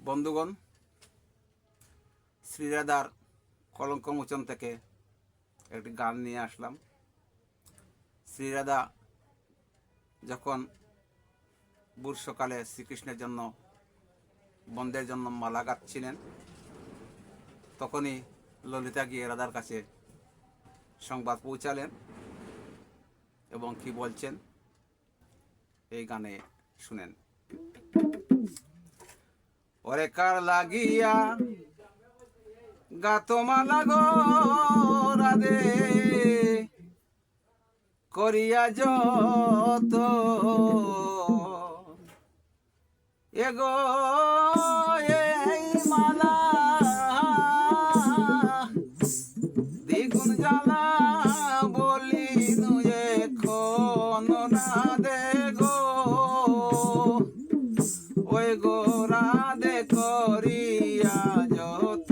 বন্ধুগণ, শ্রীরাধার কলঙ্ক মোচন থেকে একটি গান নিয়ে আসলাম। শ্রীরাধা যখন বর্ষকালে শ্রীকৃষ্ণের জন্য বন্ধের জন্য মালা গাঁথছিলেন, তখনই ললিতা গিয়ে রাধার কাছে সংবাদ পৌঁছালেন এবং কি বলছেন এই গানে শুনেন। ওরে কার লাগিয়া গাতো মালা গো রাধে, করিয়া যত এগো এই মালা দ্বিগুণ জ্বালা বলি নুয়ে এখন রাধে গো, ওই গো রাধে করিয়া যত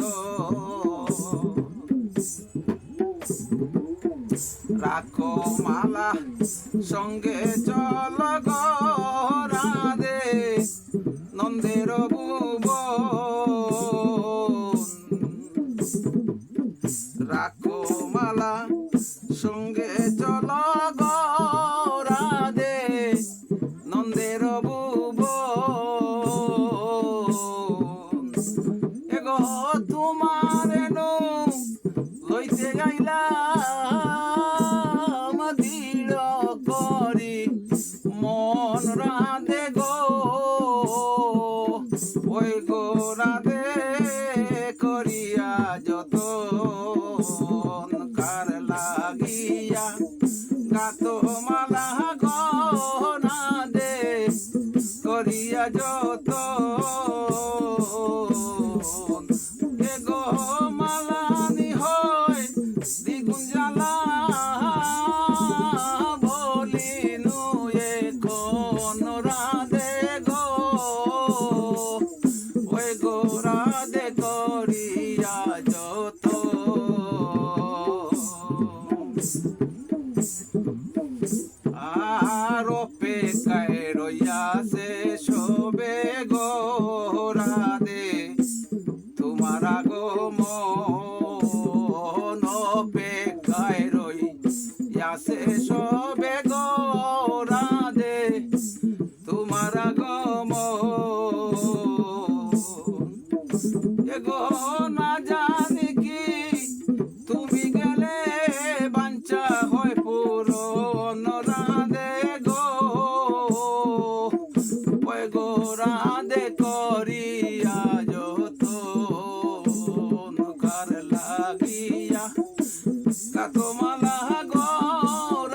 রাখো মালা সঙ্গে চল গো রাধে নন্দের ভুবন, রাখো মালা সঙ্গে চল গো রাধে নন্দের ভুবন, এগো তোমার নো লইতে গাইলাম দৃঢ় করি মন রাধে গো, ওই গো রাধে করিয়া যত কার লাগিয়া গাতো মালা গো রাধে করিয়া যত এগো মালানি হয় দ্বিগুণ জ্বালা বলি নুয়ে কোন রাধে গো, ওই গো রাধে করিয়া যত আর অপেক্ষায় রইয়াছে শোবে গো রাধে তোমার আগমন, অপেক্ষায় রইয়াছে শোবে গো রাধে তোমার আগমন, এগো না জানি কি তুমি গেলে বাঞ্ছা হয় পূরণ রাধে গো, ওই গো রাধে করিয়া যত কার লাগিয়া গাতো মালা গো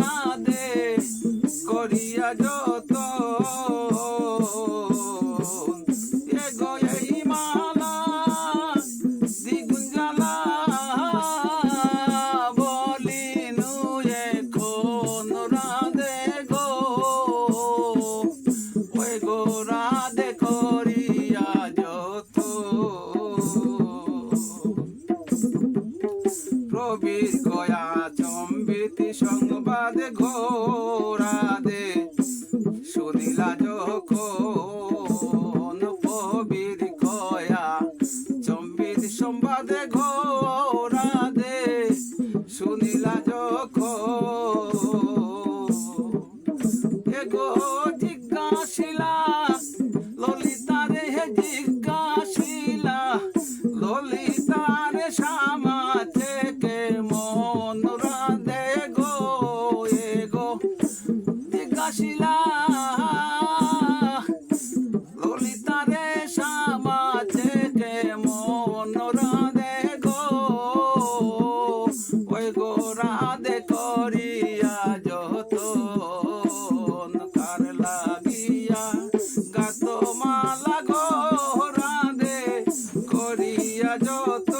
রাধে করিয়া যত এগো এই মালা দ্বিগুণ জ্বালা বলি নুয়ে কোন রাধে গো, ওই গো রাধে করিয়া যত প্রবীর গয়া চম্বিতি সংবাদ গো রাধে শুনিলা যখন, প্রবীর গয়া চম্বিত সংবাদ গো রাধে শুনিলা যখন, এগো জিজ্ঞাসিলা ললিতারে জিজ্ঞাসিলা ললিতারে শ্যামা থেকে মন রাধে গো, এগো জিজ্ঞাসিলা ললিতারে শ্যামা থেকে মন রাধে গো, ওই গো রাধে করিয়া যত কার লাগিয়া গাতো মালা গো রাধে করিয়া যত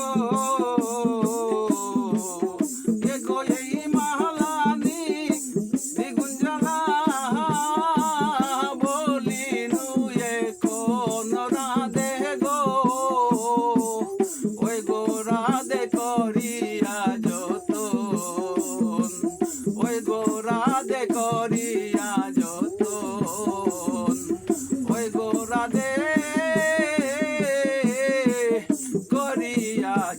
এগো এই মালানি দ্বিগুণ জ্বালা বলি নুয়ে কোন রাধে গো, ওই গো রাধে করিয়া যত, ওই গো রাধে করিয়া যত, ওই গো রাধে আজ